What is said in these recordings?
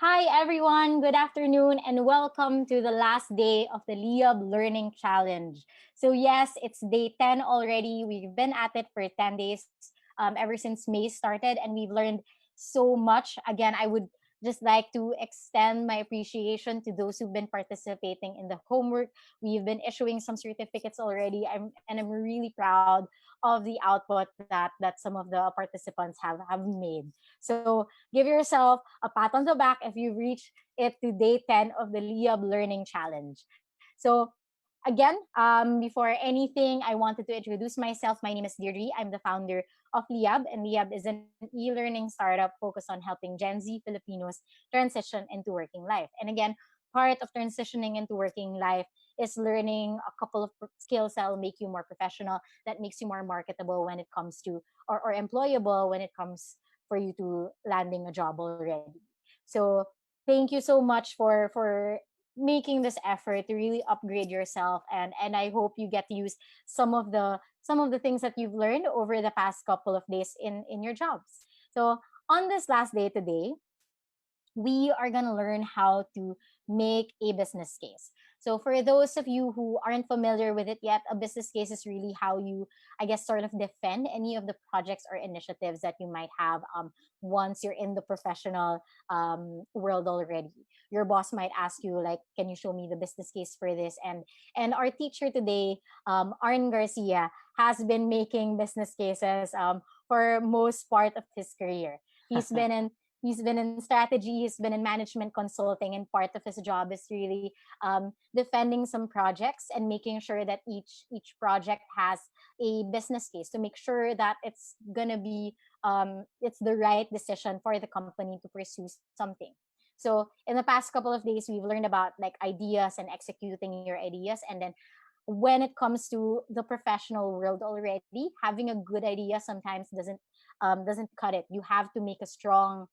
Hi everyone, good afternoon and welcome to the last day of the Liyab Learning Challenge. So yes, it's day 10 already. We've been at it for 10 days ever since May started and we've learned so much. Again, I would just like to extend my appreciation to those who've been participating in the homework. We've been issuing some certificates already. I'm really proud of the output that some of the participants have made. So give yourself a pat on the back if you reach it to day 10 of the Liyab Learning Challenge. So, again, before anything, I wanted to introduce myself. My name is Deirdre. I'm the founder of Liyab, and Liyab is an e learning startup focused on helping Gen Z Filipinos transition into working life. And again, part of transitioning into working life is learning a couple of skills that will make you more professional, that makes you more marketable when it comes to, or employable when it comes for you to landing a job already. So thank you so much for making this effort to really upgrade yourself, and I hope you get to use some of the things that you've learned over the past couple of days in your jobs. So on this last day today, we are going to learn how to make a business case. So, for those of you who aren't familiar with it yet, a business case is really how you, I guess, sort of defend any of the projects or initiatives that you might have once you're in the professional world already. Your boss might ask you, like, can you show me the business case for this? And our teacher today, Arn Garcia, has been making business cases for most part of his career. He's been in He's been in strategy, he's been in management consulting, and part of his job is really defending some projects and making sure that each project has a business case to make sure that it's gonna be it's the right decision for the company to pursue something. So in the past couple of days, we've learned about like ideas and executing your ideas, and then when it comes to the professional world already, having a good idea sometimes doesn't cut it. You have to make a strong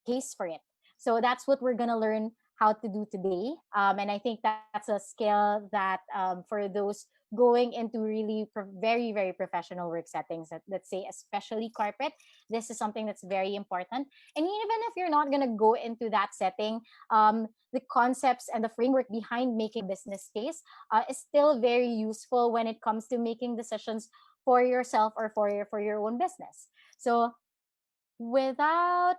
case for it. So that's what we're gonna learn how to do today. And I think that's a skill that for those going into really very professional work settings, that let's say especially corporate, this is something that's very important. And even if you're not gonna go into that setting, the concepts and the framework behind making a business case is still very useful when it comes to making decisions for yourself or for your own business. So without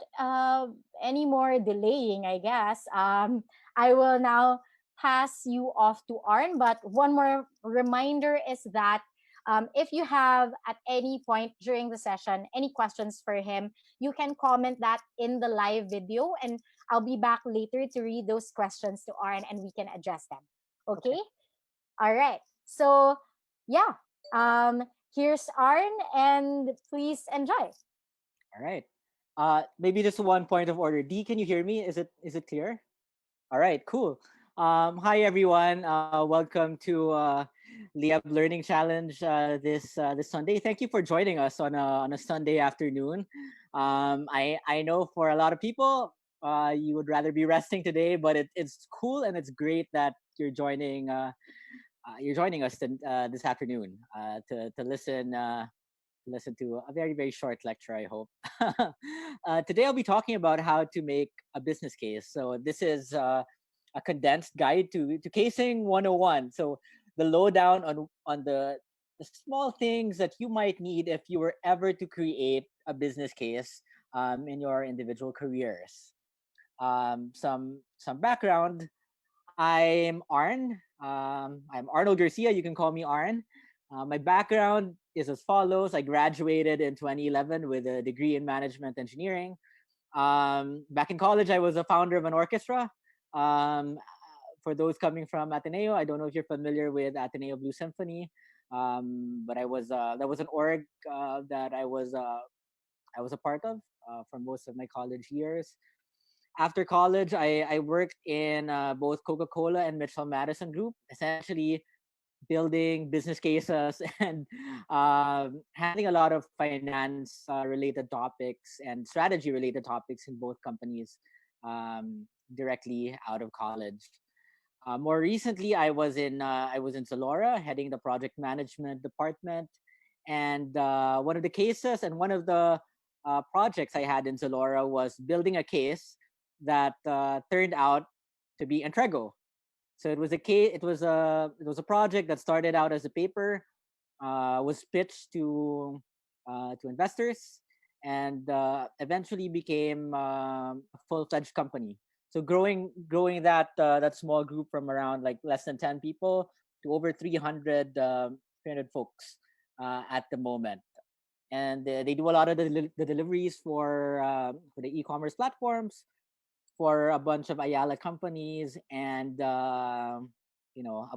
any more delaying, I guess, I will now pass you off to Arn. But one more reminder is that if you have at any point during the session any questions for him, you can comment that in the live video, and I'll be back later to read those questions to Arn and we can address them. Okay? Okay. All right. So, yeah. Here's Arn, and please enjoy. All right. Maybe just one point of order. D, can you hear me? Is it clear? All right. Cool. Hi everyone. Welcome to Liyab Learning Challenge this Sunday. Thank you for joining us on a Sunday afternoon. I know for a lot of people, you would rather be resting today, but it's cool and it's great that you're joining us this afternoon to listen to a very short lecture, I hope. Today I'll be talking about how to make a business case. So this is a condensed guide to casing 101. So the lowdown on the small things that you might need if you were ever to create a business case in your individual careers. Some background. I'm Arn. I'm Arnold Garcia. You can call me Arn. My background is as follows. I graduated in 2011 with a degree in management engineering. Back in college, I was a founder of an orchestra. Um, for those coming from Ateneo, I don't know if you're familiar with Ateneo Blue Symphony, but that was an org that I was a part of for most of my college years. After college, I worked in both Coca-Cola and Mitchell Madison Group, essentially building business cases and handling a lot of finance related topics and strategy related topics in both companies directly out of college. More recently, I was in Zalora, heading the project management department, and one of the cases and one of the projects I had in Zalora was building a case that turned out to be Entrego. So it was a case. It was a project that started out as a paper, was pitched to investors, and eventually became a full-fledged company. So growing that small group from around like less than 10 people to over 300 folks at the moment. And they do a lot of the deliveries for the e-commerce platforms, for a bunch of Ayala companies, and a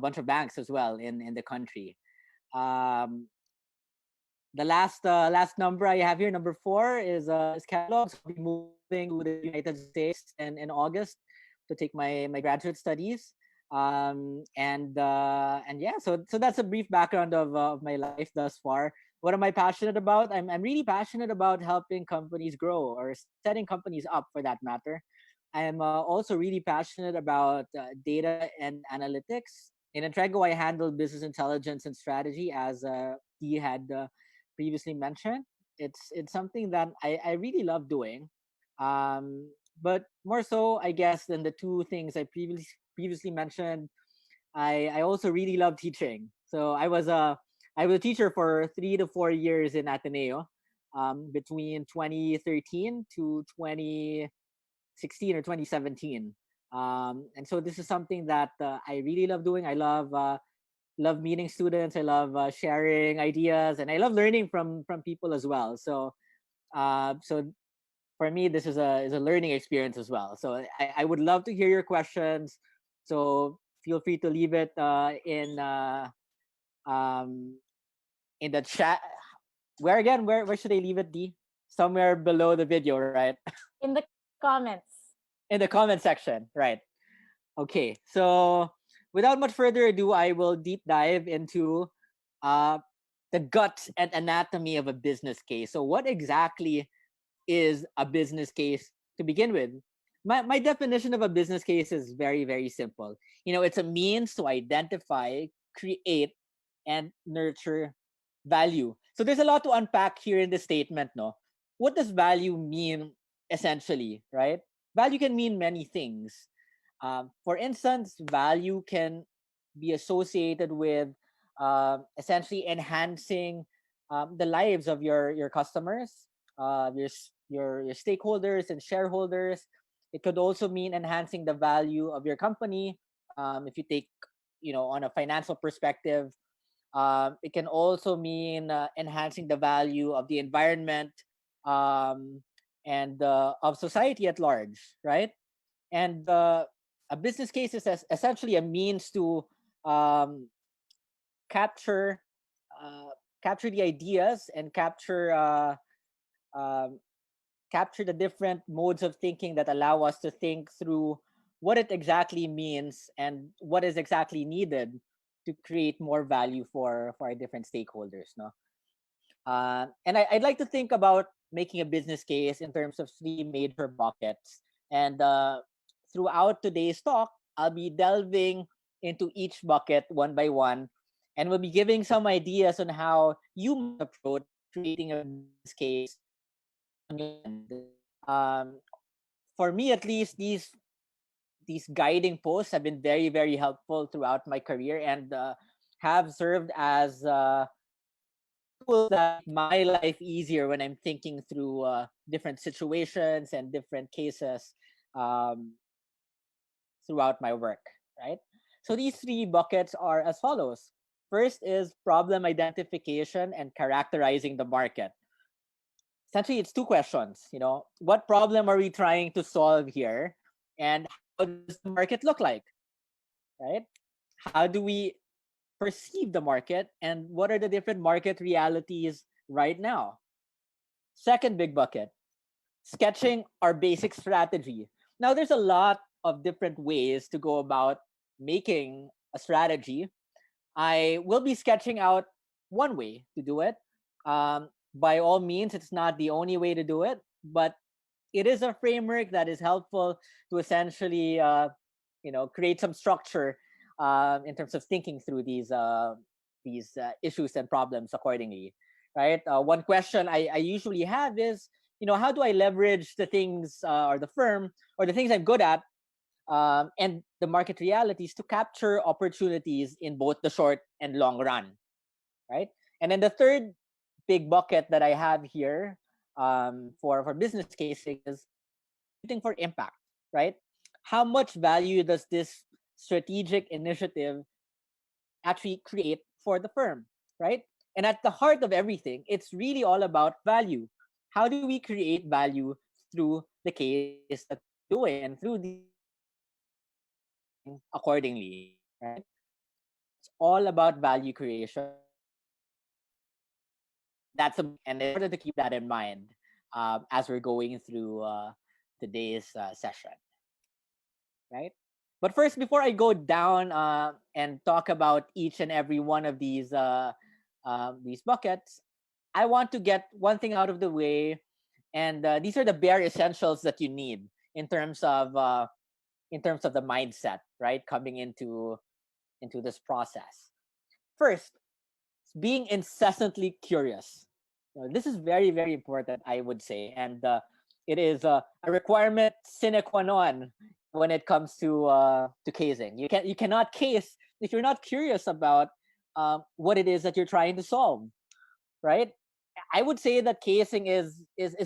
bunch of banks as well in the country. Um, the last number I have here, number four, is catalogs. I'll be moving to the United States in August to take my graduate studies. And yeah, so that's a brief background of my life thus far. What am I passionate about? I'm really passionate about helping companies grow, or setting companies up for that matter. I am also really passionate about data and analytics. In Entrego, I handle business intelligence and strategy, as he had previously mentioned. It's something that I really love doing. But more so, I guess, than the two things I previously mentioned, I also really love teaching. So I was a teacher for 3 to 4 years in Ateneo, between 2013 to 2016 or 2017. And so this is something that I really love doing. I love meeting students. I love sharing ideas, and I love learning from people as well. So for me, this is a learning experience as well. So I would love to hear your questions. So feel free to leave it um, in the chat. Where again? Where should I leave it? D, somewhere below the video, right? In the comments. In the comment section, right? Okay. So without much further ado, I will deep dive into uh, the guts and anatomy of a business case. So what exactly is a business case to begin with? My definition of a business case is very, very simple. It's a means to identify, create, and nurture value. So there's a lot to unpack here in the statement, no? What does value mean essentially, right? Value can mean many things. For instance, value can be associated with essentially enhancing the lives of your customers, your stakeholders and shareholders. It could also mean enhancing the value of your company. If you take, on a financial perspective, it can also mean enhancing the value of the environment, um, and of society at large, right? And a business case is essentially a means to um, capture uh, capture the ideas and um, capture the different modes of thinking that allow us to think through what it exactly means and what is exactly needed to create more value for our different stakeholders, no? And I'd like to think about making a business case in terms of three major buckets. And throughout today's talk, I'll be delving into each bucket one by one, and we'll be giving some ideas on how you might approach creating a business case on your end. Um, for me, at least, these guiding posts have been very, very helpful throughout my career, and have served as tools that make my life easier when I'm thinking through different situations and different cases um, throughout my work, right? So these three buckets are as follows. First is problem identification and characterizing the market. Essentially, it's two questions. What problem are we trying to solve here, and how does the market look like, right? How do we perceive the market, and what are the different market realities right now? Second big bucket, sketching our basic strategy. Now, there's a lot of different ways to go about making a strategy. I will be sketching out one way to do it. By all means, it's not the only way to do it, but it is a framework that is helpful to essentially, create some structure in terms of thinking through these issues and problems accordingly, right? One question I usually have is, how do I leverage the things or the firm or the things I'm good at, and the market realities to capture opportunities in both the short and long run, right? And then the third big bucket that I have here, for business casing, is executing for impact, right? How much value does this strategic initiative actually create for the firm, right? And at the heart of everything, it's really all about value. How do we create value through the case that we're doing and through the initiatives that we're executing accordingly, right? It's all about value creation. That's a big, and it's important to keep that in mind as we're going through today's session, right? But first, before I go down and talk about each and every one of these buckets, I want to get one thing out of the way, and these are the bare essentials that you need in terms of the mindset, right? Coming into this process. First, being incessantly curious. This is very, very important, I would say, and it is a requirement sine qua non when it comes to casing. You cannot case if you're not curious about what it is that you're trying to solve, right? I would say that casing is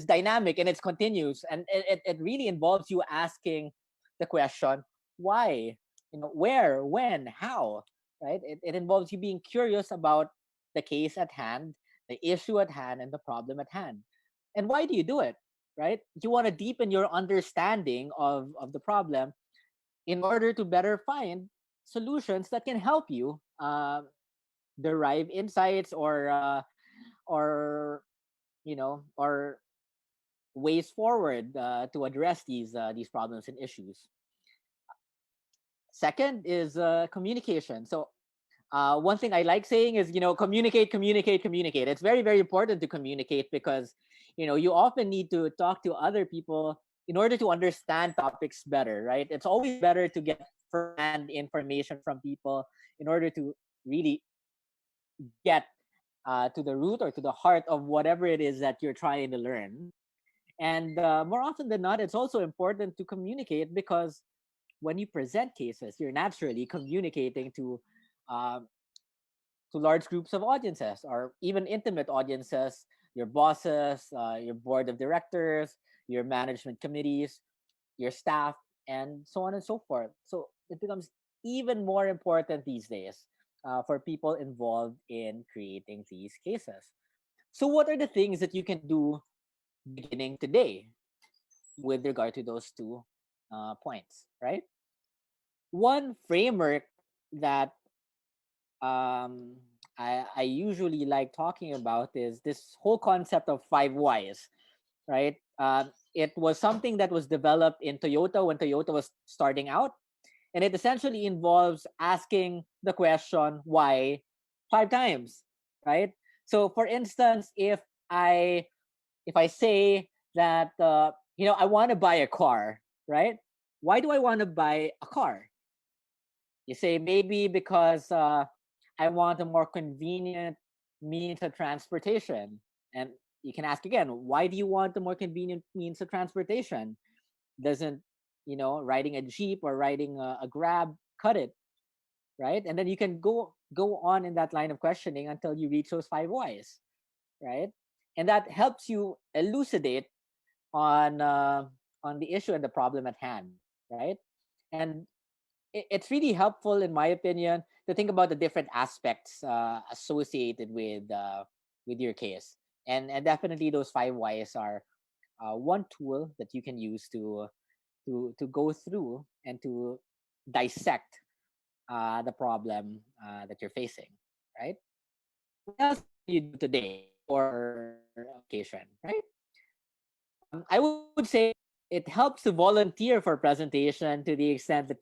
dynamic and it's continuous, and it really involves you asking the question why, where, when, how, right? It involves you being curious about the case at hand, the issue at hand, and the problem at hand. And why do you do it, right? You want to deepen your understanding of the problem in order to better find solutions that can help you derive insights or or ways forward to address these problems and issues. Second is communication. So one thing I like saying is, communicate, communicate, communicate. It's very, very important to communicate because, you often need to talk to other people in order to understand topics better, right? It's always better to get first-hand information from people in order to really get to the root or to the heart of whatever it is that you're trying to learn. And more often than not, it's also important to communicate because when you present cases, you're naturally communicating um, to large groups of audiences or even intimate audiences, your bosses, your board of directors, your management committees, your staff, and so on and so forth. So it becomes even more important these days for people involved in creating these cases. So, what are the things that you can do beginning today with regard to those two points, right? One framework that um, I usually like talking about is this whole concept of five whys, right? It was something that was developed in Toyota when Toyota was starting out, and it essentially involves asking the question why 5 times, right? So, for instance, I if I say that I want to buy a car, right? Why do I want to buy a car? You say maybe because I want a more convenient means of transportation. And you can ask again, why do you want a more convenient means of transportation? Doesn't, riding a Jeep or riding a Grab cut it, right? And then you can go on in that line of questioning until you reach those five whys, right? And that helps you elucidate on on the issue and the problem at hand, right? And it's really helpful, in my opinion, to think about the different aspects associated with your case, and definitely those five whys are one tool that you can use to go through and to dissect the problem that you're facing, right? What else can you do today before occasion, right? I would say it helps to volunteer for presentation to the extent that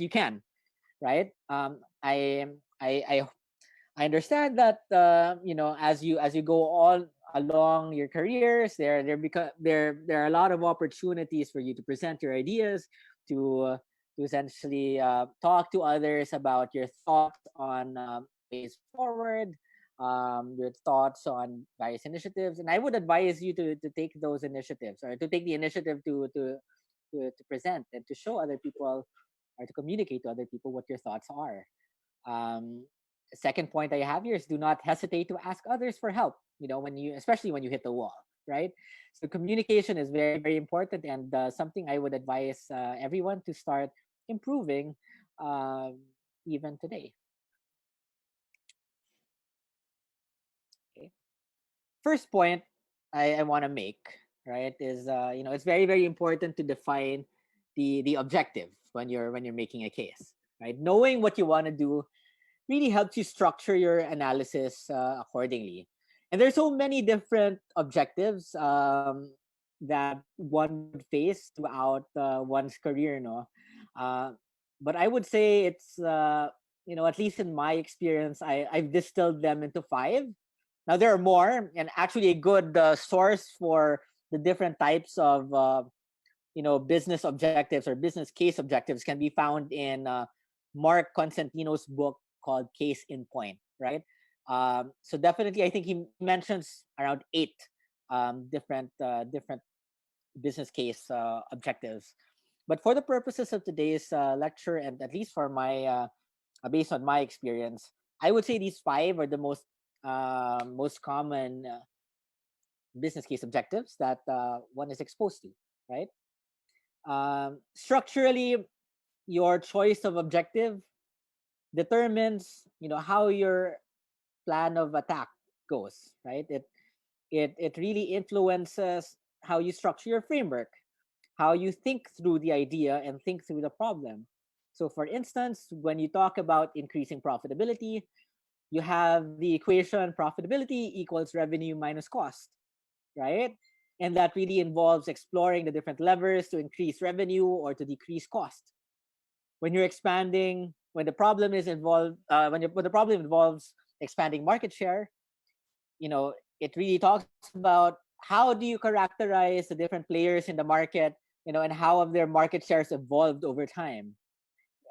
you can, right? I understand that as you go all along your careers, there are a lot of opportunities for you to present your ideas, to essentially talk to others about your thoughts on ways forward, your thoughts on various initiatives, and I would advise you to take those initiatives, or to take the initiative to present and to show other people, or to communicate to other people what your thoughts are. um, Second point I have here is, do not hesitate to ask others for help, when you, especially when you hit the wall, right? So communication is very, very important, and something I would advise everyone to start improving, um, even today. Okay. First point I want to make, right, is, it's very, very important to define the objective when you're making a case, right? Knowing what you want to do really helps you structure your analysis accordingly. And there's so many different objectives that one would face throughout one's career, no. Uh, but I would say it's, at least in my experience, I've distilled them into five. Now there are more, and actually a good source for the different types of business objectives or business case objectives can be found in Mark Constantino's book called Case in Point, right? So definitely, I think he mentions around eight different business case objectives. But for the purposes of today's lecture, and at least for my based on my experience, I would say these five are the most common business case objectives that one is exposed to, right? Structurally, your choice of objective determines, how your plan of attack goes, right? It really influences how you structure your framework, how you think through the idea and think through the problem. So for instance, when you talk about increasing profitability, you have the equation profitability equals revenue minus cost, right? And that really involves exploring the different levers to increase revenue or to decrease cost. When you're expanding, when the problem is involved, when the problem involves expanding market share, it really talks about how do you characterize the different players in the market, and how have their market shares evolved over time,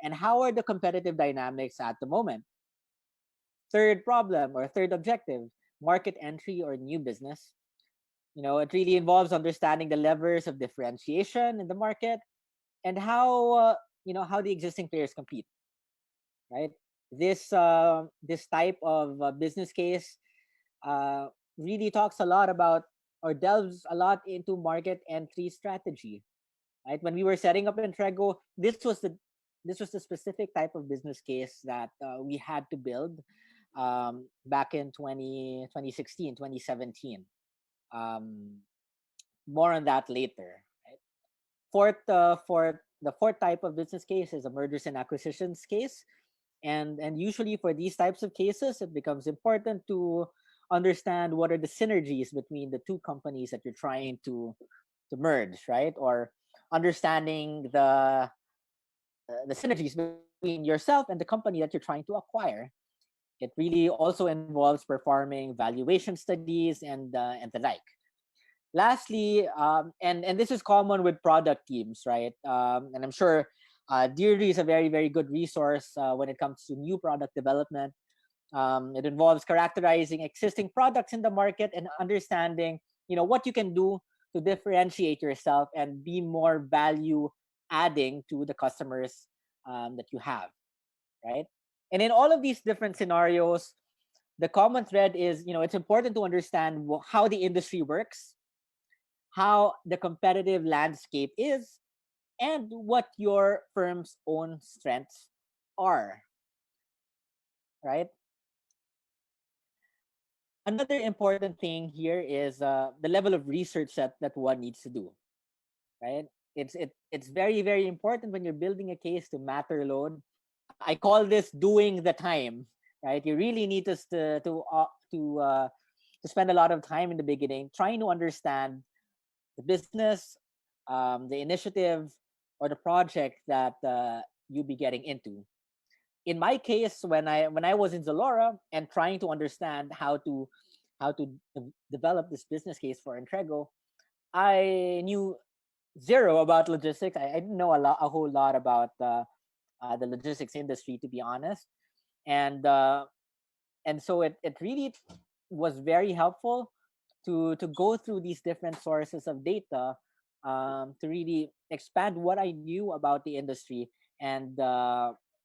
and how are the competitive dynamics at the moment. Third problem or third objective, market entry or new business. It really involves understanding the levers of differentiation in the market, and how the existing players compete, right? This type of business case uh, really talks a lot about, or delves a lot into, market entry strategy, right? When we were setting up Entrego, this was the specific type of business case that we had to build back in 2016, 2017. Um, More on that later. Right? The fourth type of business case is a mergers and acquisitions case, and usually for these types of cases, it becomes important to understand what are the synergies between the two companies that you're trying to merge, right? Or understanding the synergies between yourself and the company that you're trying to acquire. It really also involves performing valuation studies and the like. Lastly, and this is common with product teams, right? And I'm sure Deirdre is a very, very good resource when it comes to new product development. It involves characterizing existing products in the market and understanding, what you can do to differentiate yourself and be more value adding to the customers that you have, right? And in all of these different scenarios, the common thread is, it's important to understand how the industry works, how the competitive landscape is, and what your firm's own strengths are, right? Another important thing here is the level of research that one needs to do, right? It's very, very important when you're building a case to matter load. I call this doing the time, right? You really need to spend a lot of time in the beginning trying to understand the business, the initiative, or the project that you be getting into. In my case, when I was in Zalora and trying to understand how to develop this business case for Entrego, I knew zero about logistics. I didn't know a whole lot about the logistics industry, to be honest. And And so it really was very helpful to go through these different sources of data, to really expand what I knew about the industry, and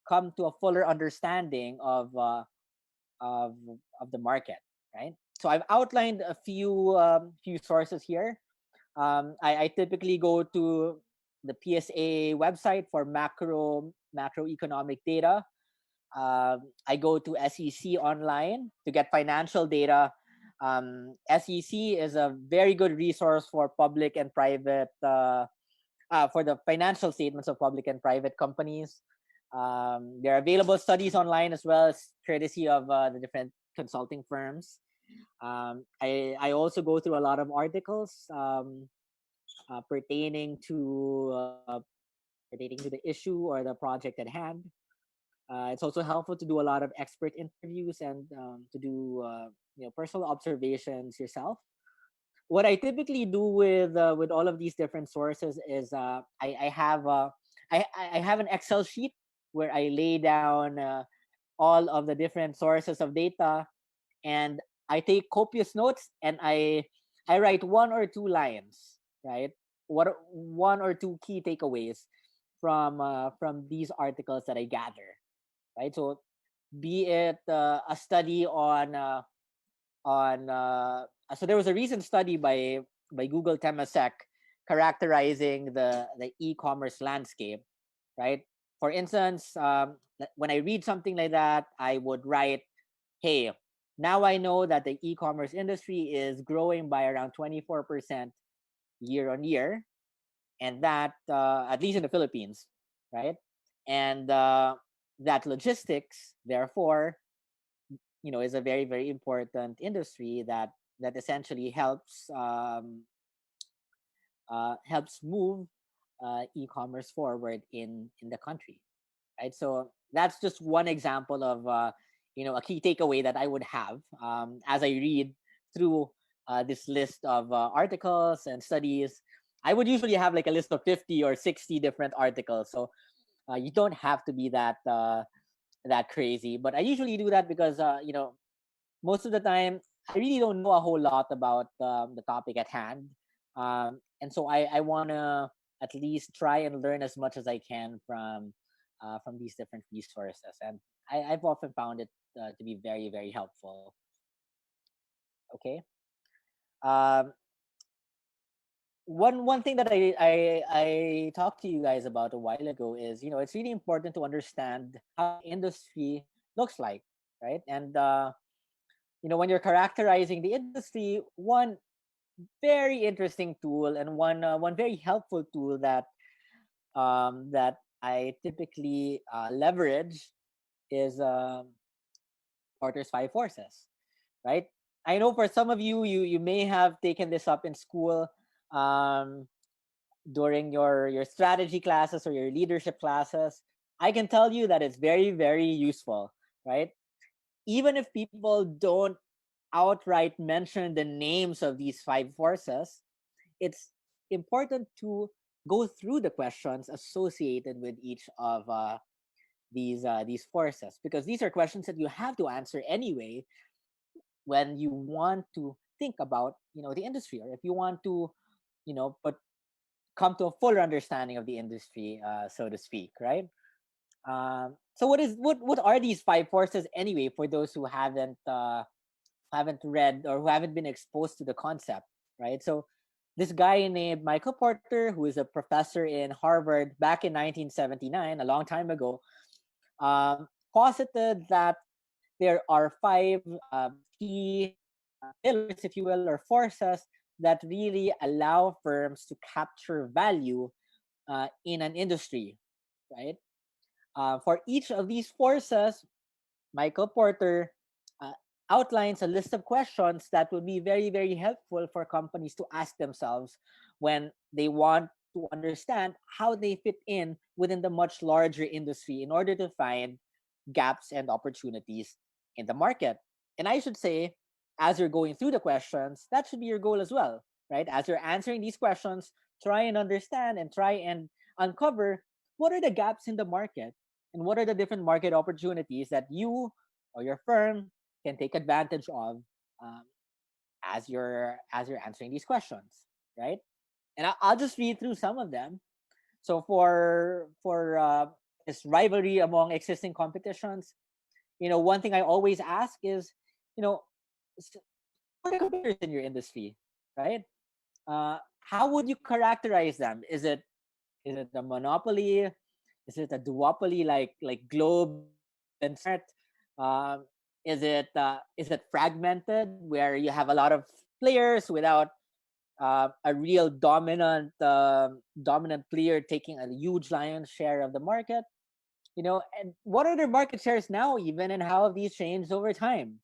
come to a fuller understanding of of the market, right? So I've outlined a few sources here. I typically go to the PSA website for macroeconomic data. I go to SEC online to get financial data. SEC is a very good resource for public and private, for the financial statements of public and private companies. There are available studies online as well, as courtesy of the different consulting firms. I also go through a lot of articles, pertaining to the issue or the project at hand. It's also helpful to do a lot of expert interviews, and to do personal observations yourself. What I typically do with all of these different sources is, I have an Excel sheet where I lay down all of the different sources of data, and I take copious notes, and I write one or two lines, right? What one or two key takeaways from these articles that I gather, right? So be it a study on so there was a recent study by Google Temasek characterizing the e-commerce landscape, right? For instance, when I read something like that, I would write, hey, now I know that the e-commerce industry is growing by around 24% year on year, and that, at least in the Philippines, right? And that logistics, therefore, is a very, very important industry that essentially helps move e-commerce forward in the country, right? So that's just one example of a key takeaway that I would have, as I read through this list of articles and studies. I would usually have like a list of 50 or 60 different articles, so you don't have to be that crazy. But I usually do that because most of the time I really don't know a whole lot about the topic at hand, and so I want to at least try and learn as much as I can from these different resources, and I've often found it to be very, very helpful. Okay. Um, one thing that I talked to you guys about a while ago is, it's really important to understand how the industry looks like, right? And when you're characterizing the industry, one very interesting tool, and one very helpful tool that I typically leverage is Porter's five forces, right? I know for some of you may have taken this up in school, um, during your strategy classes or your leadership classes. I can tell you that it's very, very useful, right? Even if people don't outright mention the names of these five forces, it's important to go through the questions associated with each of these forces, because these are questions that you have to answer anyway when you want to think about the industry, or if you want to but come to a fuller understanding of the industry, so to speak, right? So what are these five forces anyway, for those who haven't read or who haven't been exposed to the concept, right? So this guy named Michael Porter, who is a professor in Harvard back in 1979, a long time ago, posited that there are five key pillars, if you will, or forces that really allow firms to capture value in an industry, right? For each of these forces, Michael Porter uh, outlines a list of questions that would be very, very helpful for companies to ask themselves when they want to understand how they fit in within the much larger industry, in order to find gaps and opportunities in the market. And I should say, as you're going through the questions, that should be your goal as well, right? As you're answering these questions, try and understand and try and uncover what are the gaps in the market, and what are the different market opportunities that you or your firm can take advantage of um, as you're answering these questions, right? And I'll just read through some of them. So for this rivalry among existing competitions, one thing I always ask is, you know, who are the competitors in your industry, right? How would you characterize them? Is it a monopoly? Is it a duopoly like Globe and Smart? Um, is it fragmented where you have a lot of players without a real dominant player taking a huge lion's share of the market? And what are their market shares now, even, and how have these changed over time,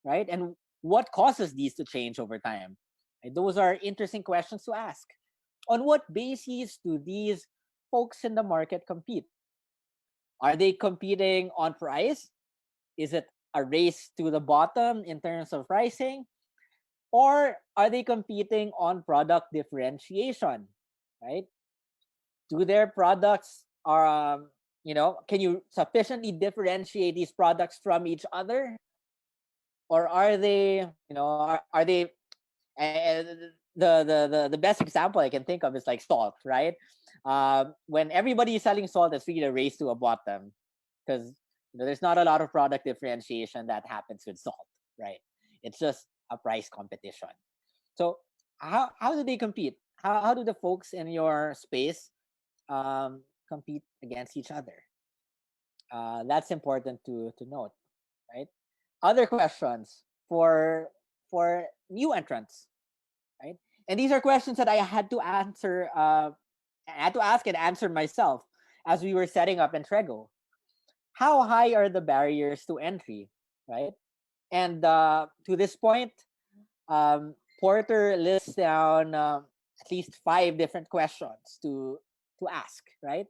right? And what causes these to change over time? Right? Those are interesting questions to ask. On what basis do these folks in the market compete? Are they competing on price? Is it a race to the bottom in terms of pricing? Or are they competing on product differentiation? Right? Do their products can you sufficiently differentiate these products from each other? Or are they, are they the best example I can think of is like salt, right? When everybody is selling salt, it's really a race to a bottom because there's not a lot of product differentiation that happens with salt, right? It's just a price competition. So how do they compete? How do the folks in your space compete against each other? That's important to note, right? Other questions for new entrants, right? And these are questions that I had to answer. I had to ask and answer myself as we were setting up Entrego. How high are the barriers to entry, right? And to this point, Porter lists down at least five different questions to ask, right?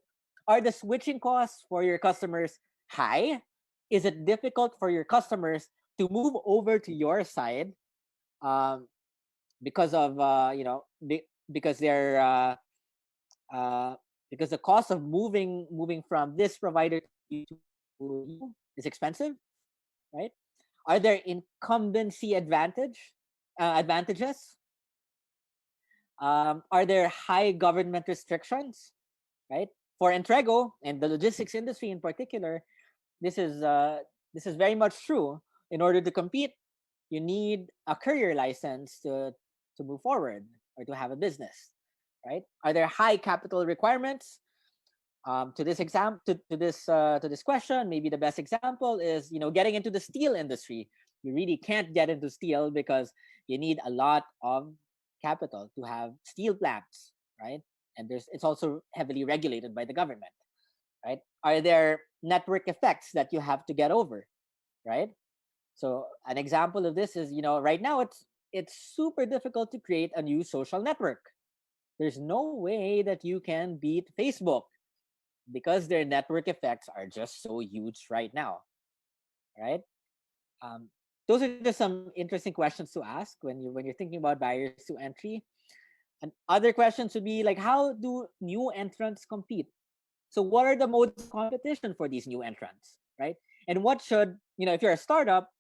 Are the switching costs for your customers high? Is it difficult for your customers to move over to your side um, because of because they're uh, because the cost of moving from this provider to you is expensive, right? Are there incumbency advantages? Are there high government restrictions, right? For Entrego and the logistics industry in particular, this is uh, this is very much true. In order to compete, you need a courier license to move forward or to have a business, right? Are there high capital requirements? To this question, maybe the best example is getting into the steel industry. You really can't get into steel because you need a lot of capital to have steel plants, right? And it's also heavily regulated by the government, right? Are there network effects that you have to get over, right? So an example of this is, right now it's super difficult to create a new social network. There's no way that you can beat Facebook because their network effects are just so huge right now, right? Um, those are just some interesting questions to ask when you're thinking about barriers to entry. And other questions would be like, how do new entrants compete? So what are the modes of competition for these new entrants, right? And what should, if you're a startup,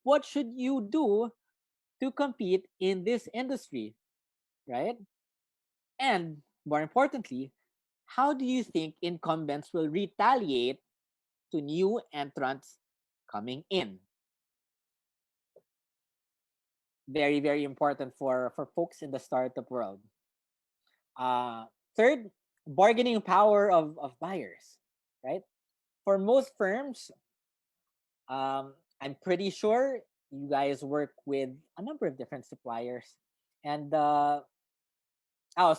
what should you do to compete in this industry, right? And more importantly, how do you think incumbents will retaliate to new entrants coming in? Very, very important for folks in the startup world. Uh, Third, bargaining power of buyers, right? For most firms, I'm pretty sure you guys work with a number of different suppliers. And oh,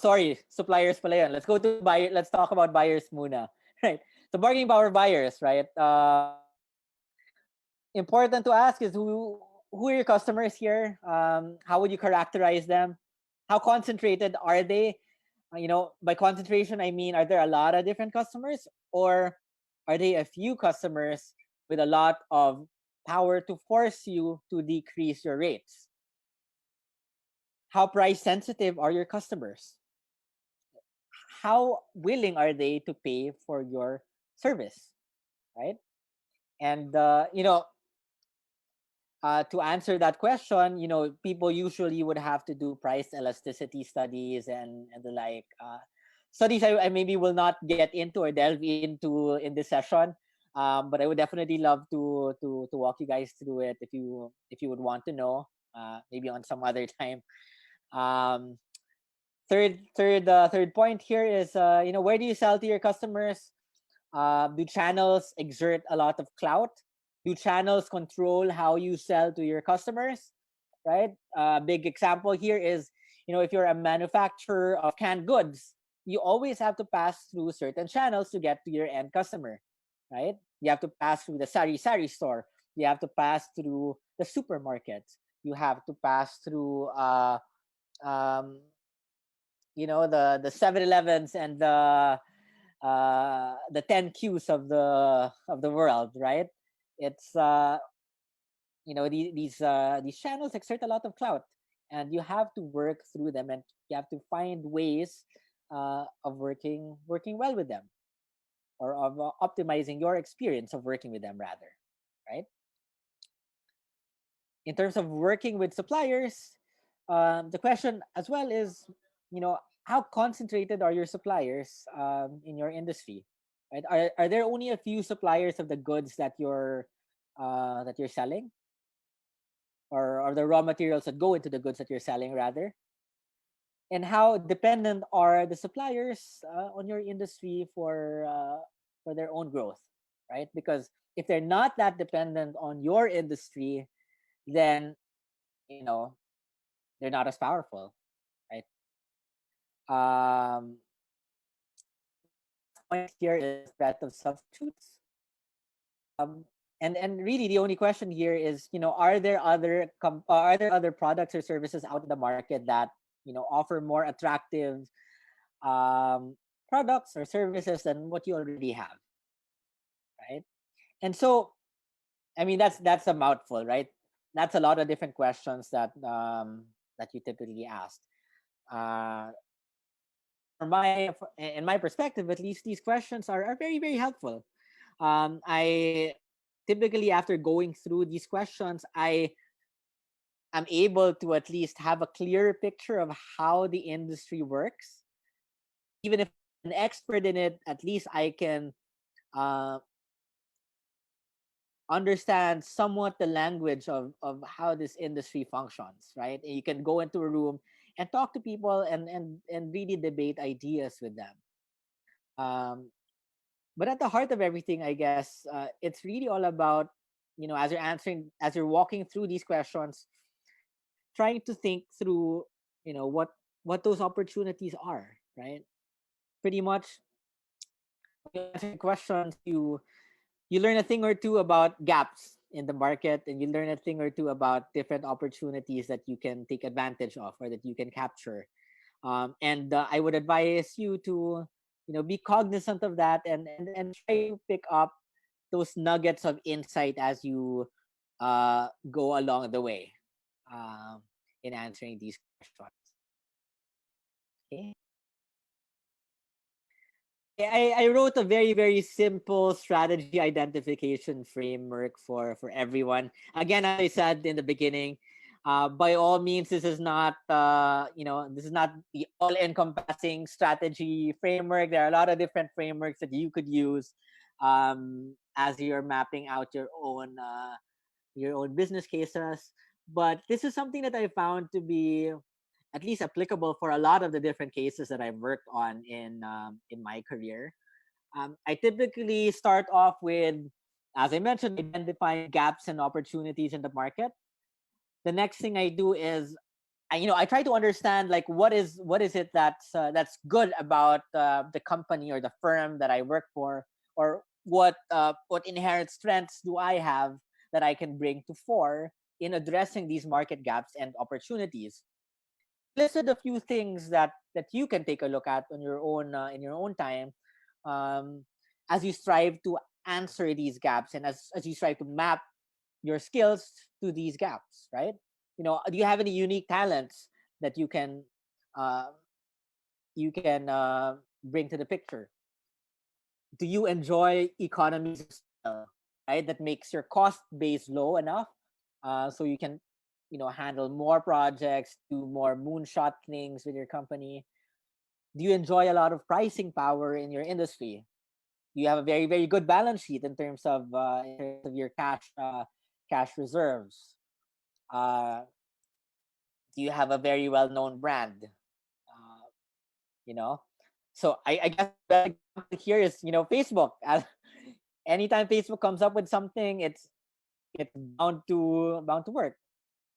sorry, suppliers pala yun. Let's go to buyer. Let's talk about buyers muna, right? So bargaining power buyers, right? Important to ask is who are your customers here? How would you characterize them? How concentrated are they? By concentration, I mean, are there a lot of different customers, or are they a few customers with a lot of power to force you to decrease your rates? How price sensitive are your customers? How willing are they to pay for your service, right? And to answer that question, people usually would have to do price elasticity studies and the like. Studies I maybe will not get into or delve into in this session, but I would definitely love to walk you guys through it if you would want to know, maybe on some other time. Um, third point here is, where do you sell to your customers? Do channels exert a lot of clout? Do channels control how you sell to your customers? Right. Big example here is, if you're a manufacturer of canned goods, you always have to pass through certain channels to get to your end customer. Right. You have to pass through the sari store. You have to pass through the supermarkets. You have to pass through um, the 7-Elevens and the 10 Qs of the world, right? It's these channels exert a lot of clout, and you have to work through them, and you have to find ways of working well with them, or of optimizing your experience of working with them, rather, right? In terms of working with suppliers, the question as well is, how concentrated are your suppliers in your industry? Right? Are there only a few suppliers of the goods that you're selling, or the raw materials that go into the goods that you're selling, rather? And how dependent are the suppliers on your industry for their own growth, right? Because if they're not that dependent on your industry, then you know they're not as powerful, right? The last point here is the threat of substitutes. And really, the only question here is, are there other products or services out in the market that offer more attractive um, products or services than what you already have, right? And so, I mean, that's a mouthful, right? That's a lot of different questions that you typically ask. Uh, in my perspective, at least, these questions are very, very helpful. I typically, after going through these questions, I am able to at least have a clearer picture of how the industry works. Even if I'm not an expert in it, at least I can uh, understand somewhat the language of how this industry functions, right? And you can go into a room and talk to people and really debate ideas with them. Um, but at the heart of everything, I guess, it's really all about, as you're walking through these questions, trying to think through, what those opportunities are, right? Pretty much, when you answer the questions, you learn a thing or two about gaps in the market, and you learn a thing or two about different opportunities that you can take advantage of or that you can capture. And I would advise you to be cognizant of that, and try to pick up those nuggets of insight as you go along the way, um, in answering these questions. Okay. I wrote a very, very simple strategy identification framework for everyone. Again, as I said in the beginning, by all means, this is not the all encompassing strategy framework. There are a lot of different frameworks that you could use as you're mapping out your own business cases. But this is something that I found to be at least applicable for a lot of the different cases that I've worked on in my career. I typically start off with, as I mentioned, identifying gaps and opportunities in the market. The next thing I do is, I try to understand, like, what is it that's good about the company or the firm that I work for, or what inherent strengths do I have that I can bring to fore in addressing these market gaps and opportunities. Listed a few things that you can take a look at on your own, in your own time, um, as you strive to answer these gaps, and as you strive to map your skills to these gaps, right? Do you have any unique talents that uh, you can bring to the picture? Do you enjoy economies of scale, right, that makes your cost base low enough so you can, handle more projects, do more moonshot things with your company? Do you enjoy a lot of pricing power in your industry? Do you have a very, very good balance sheet in terms of your cash reserves? Uh, do you have a very well known brand? Uh, you know, so I guess the best example here is, Facebook. Anytime Facebook comes up with something, it's bound to work,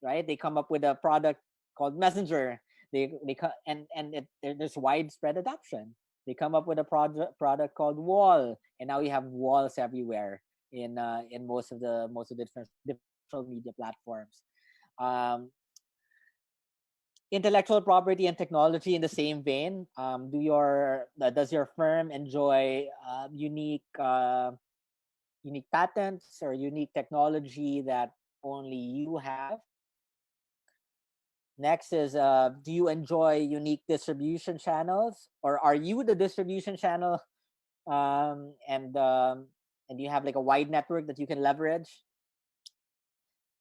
right? They come up with a product called Messenger. There's widespread adoption. They come up with a product called Wall, and now we have walls everywhere in most of the different social media platforms. Um, Intellectual property and technology in the same vein. Does your firm enjoy unique patents or unique technology that only you have? Next is, do you enjoy unique distribution channels, or are you the distribution channel? And do you have like a wide network that you can leverage?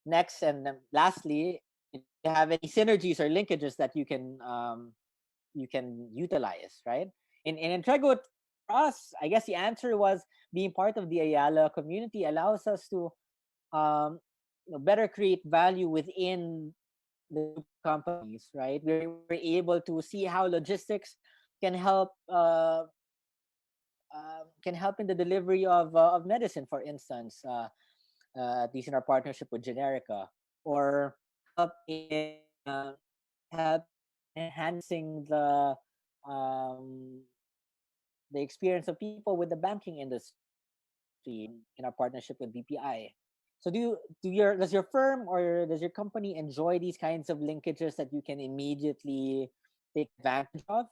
Next and lastly, do you have any synergies or linkages that you can utilize, right? In Entrego, for us, I guess the answer was being part of the Ayala community allows us to better create value within the group of companies, right? We're able to see how logistics can help uh, can help in the delivery of medicine, for instance, at least in our partnership with Generica, or help in enhancing the experience of people with the banking industry in our partnership with BPI. So does your firm or does your company enjoy these kinds of linkages that you can immediately take advantage of?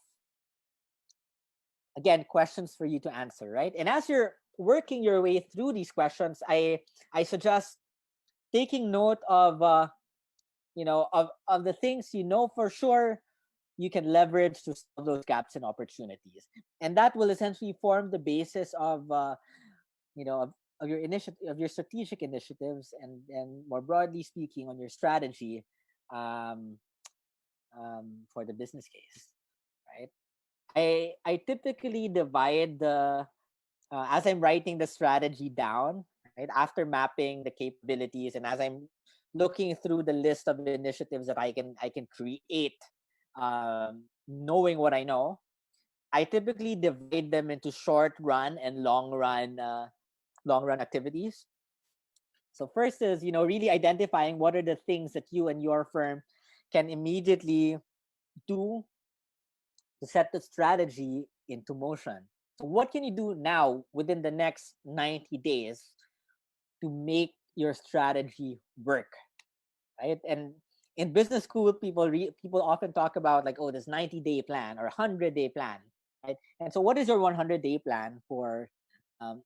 Again, questions for you to answer, right? And as you're working your way through these questions, I suggest taking note of the things for sure you can leverage to solve those gaps and opportunities, and that will essentially form the basis of your of your strategic initiatives, and more broadly speaking, on your strategy, um, for the business case, right? I typically divide the as I'm writing the strategy down, right, after mapping the capabilities, and as I'm looking through the list of initiatives that I can create, knowing what I know, I typically divide them into short run and long run activities. So first is, really identifying what are the things that you and your firm can immediately do to set the strategy into motion. So what can you do now within the next 90 days to make your strategy work, right? And in business school, people often talk about, like, oh, this 90-day plan or 100-day plan, right? And so what is your 100-day plan um,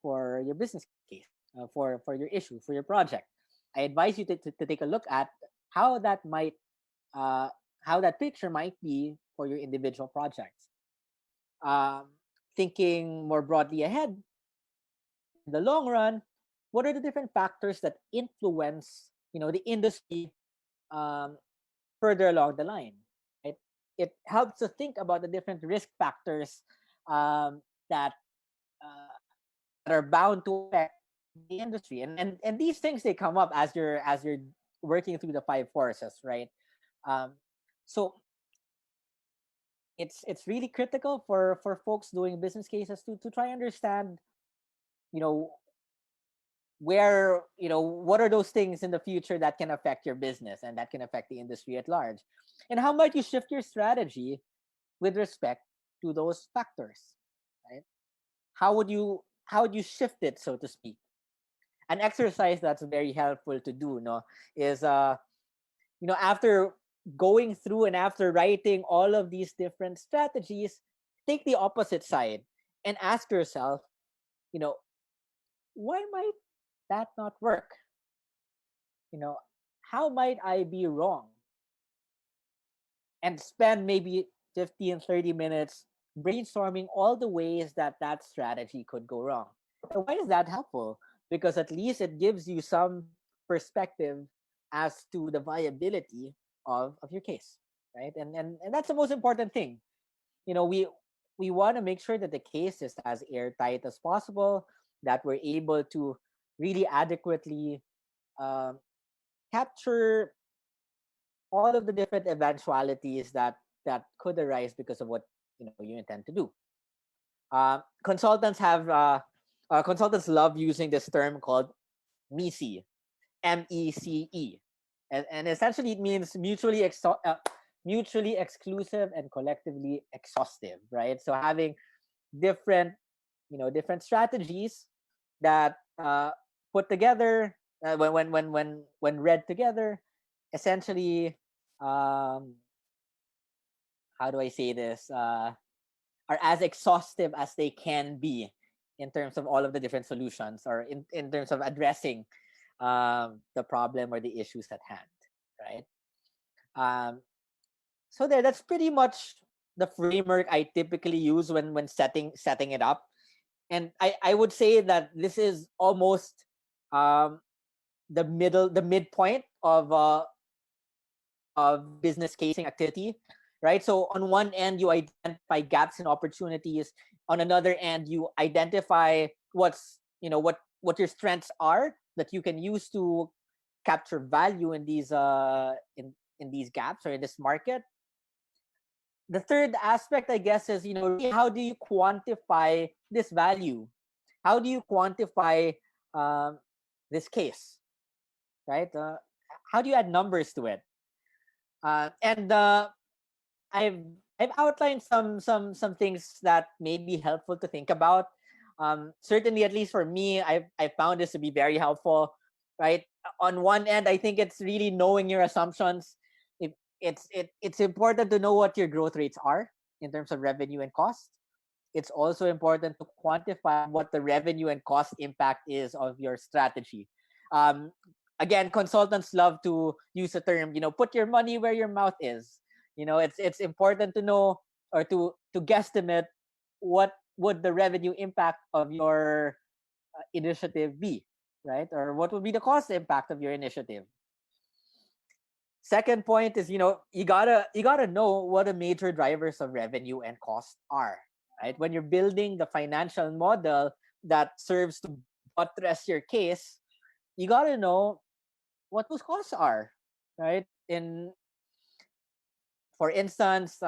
for your business case, for your issue, for your project? I advise you to take a look at how that might uh, how that picture might be for your individual projects. um, Thinking more broadly ahead, in the long run, what are the different factors that influence the industry um, further along the line, right? It helps to think about the different risk factors um, that uh, that are bound to affect the industry, and these things, they come up as you're working through the five forces, right? um, so it's really critical for folks doing business cases to try and understand, you know what are those things in the future that can affect your business and that can affect the industry at large, and how might you shift your strategy with respect to those factors, right? How would you shift it, so to speak? An exercise that's very helpful to do, no, is after going through and after writing all of these different strategies, take the opposite side and ask yourself, you know why might that not work? you know how might I be wrong? And spend maybe 15, 30 minutes brainstorming all the ways that that strategy could go wrong. And why is that helpful? Because at least it gives you some perspective as to the viability of your case, right? And that's the most important thing. You know, we want to make sure that the case is as airtight as possible, that we're able to really adequately um, capture all of the different eventualities that could arise because of what you intend to do. Consultants have consultants love using this term called MECE, MECE, and essentially it means mutually exclusive and collectively exhaustive, right? So having different different strategies that put together when read together, essentially, um, how do I say this? Are as exhaustive as they can be in terms of all of the different solutions, or in terms of addressing the problem or the issues at hand, right? Um, so that's pretty much the framework I typically use when setting it up. And I would say that this is almost um, the midpoint of business casing activity, right? So on one end, you identify gaps and opportunities. On another end, you identify what your strengths are that you can use to capture value in these gaps or in this market. The third aspect, I guess, is really, how do you quantify this value? How do you quantify um, this case, right? How do you add numbers to it? And I've I've outlined some things that may be helpful to think about. Certainly, at least for me, I found this to be very helpful. Right. On one end, I think it's really knowing your assumptions. It's important to know what your growth rates are in terms of revenue and cost. It's also important to quantify what the revenue and cost impact is of your strategy. Um, Again, consultants love to use the term, put your money where your mouth is. It's important to know, or to guesstimate what would the revenue impact of your initiative be, right? Or what would be the cost impact of your initiative. Second point is, you gotta know what the major drivers of revenue and cost are, right? When you're building the financial model that serves to buttress your case, you gotta know what those costs are, right? For instance,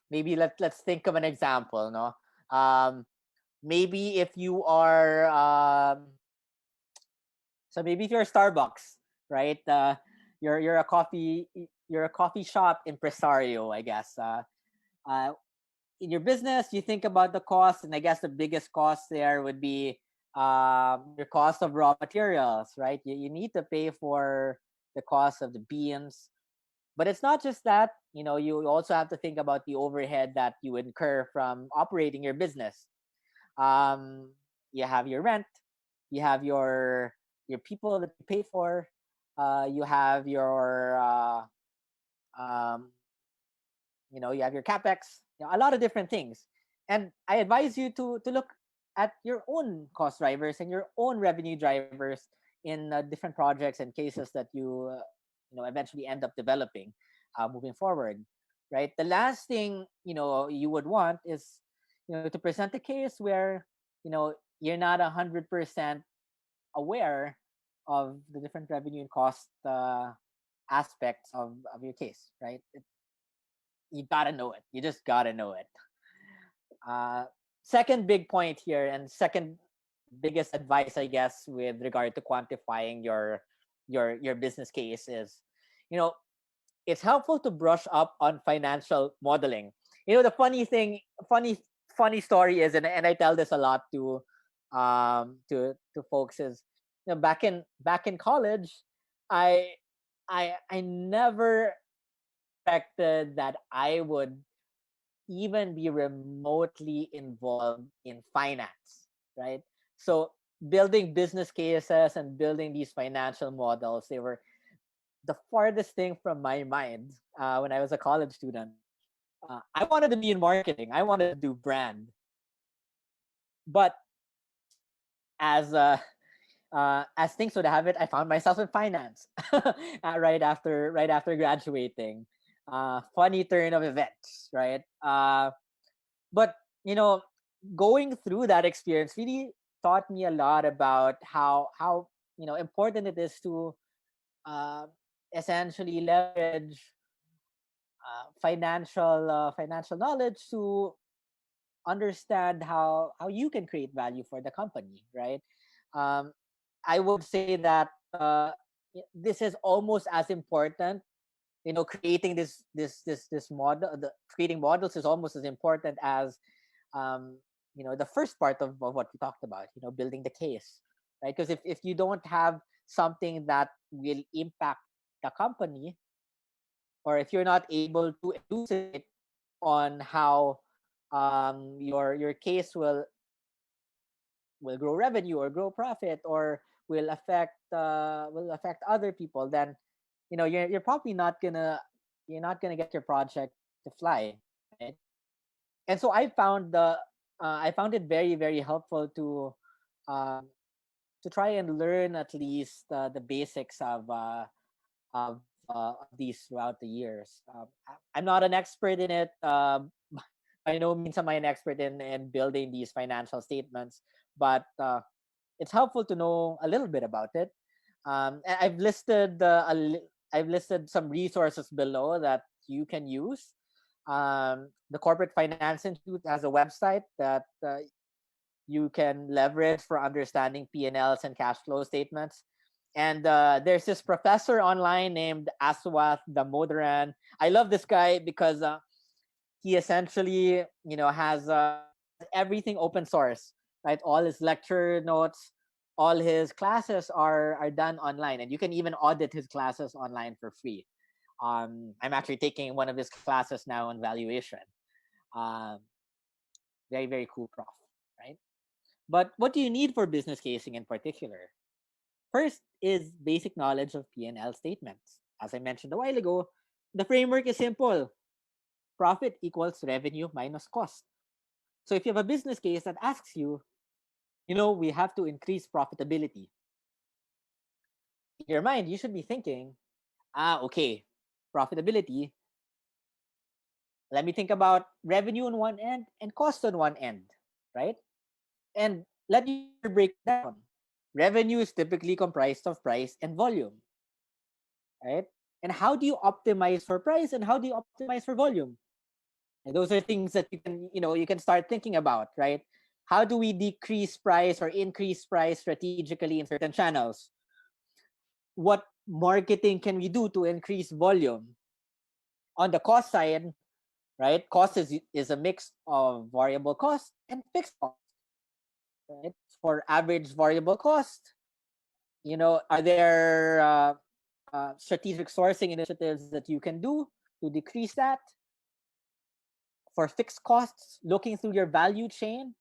maybe let's think of an example, no? Maybe if you are so maybe if you're Starbucks, right? You're a coffee shop impresario, I guess. Uh, in your business, you think about the cost, and I guess the biggest cost there would be your cost of raw materials, right? You need to pay for the cost of the beans, but it's not just that. You also have to think about the overhead that you incur from operating your business. Um, you have your rent, you have your people that you pay for, you have your um, you have your capex, a lot of different things. And I advise you to look at your own cost drivers and your own revenue drivers in different projects and cases that you eventually end up developing moving forward, right? The last thing you would want is to present a case where you're not 100% aware of the different revenue and cost aspects of your case, right? You gotta know it. You just gotta know it. Uh, Second big point here, and second biggest advice, I guess, with regard to quantifying your business case is, you know, it's helpful to brush up on financial modeling. The funny story is, and I tell this a lot to folks, is back in college, I I never expected that I would even be remotely involved in finance, right? So building business cases and building these financial models, they were the farthest thing from my mind when I was a college student. I wanted to be in marketing. I wanted to do brand, but as as things would have it, I found myself in finance right after graduating. Funny turn of events, right? But you know, going through that experience really taught me a lot about how important it is to uh, essentially leverage financial knowledge to understand how you can create value for the company, right? um, I would say that this is almost as important. Creating this model, creating models is almost as important as um, the first part of what we talked about, building the case, right? Because if you don't have something that will impact the company, or if you're not able to elucidate on how your case will grow revenue or grow profit or will affect other people, then you're probably not gonna get your project to fly, right? And so I found it very, very helpful um, to try and learn at least the basics of these throughout the years. I'm not an expert in it. By no means am I an expert in building these financial statements, but it's helpful to know a little bit about it. And I've listed some resources below that you can use. The Corporate Finance Institute has a website that you can leverage for understanding P&Ls and cash flow statements. And there's this professor online named Aswath Damodaran. I love this guy because he essentially has everything open source, right? All his lecture notes, all his classes are done online, and you can even audit his classes online for free. I'm actually taking one of his classes now on valuation. um, Very, very cool prof, right? But what do you need for business casing in particular? First is basic knowledge of P&L statements. As I mentioned a while ago, the framework is simple: profit equals revenue minus cost. So if you have a business case that asks you, we have to increase profitability, in your mind, you should be thinking, okay, profitability. Let me think about revenue on one end and cost on one end, right? And let me further break it down. Revenue is typically comprised of price and volume, right? And how do you optimize for price and how do you optimize for volume? And those are things that you can start thinking about, right? How do we decrease price or increase price strategically in certain channels? What marketing can we do to increase volume? On the cost side, right? Cost is a mix of variable cost and fixed cost, right? For average variable cost, are there strategic sourcing initiatives that you can do to decrease that? For fixed costs, looking through your value chain,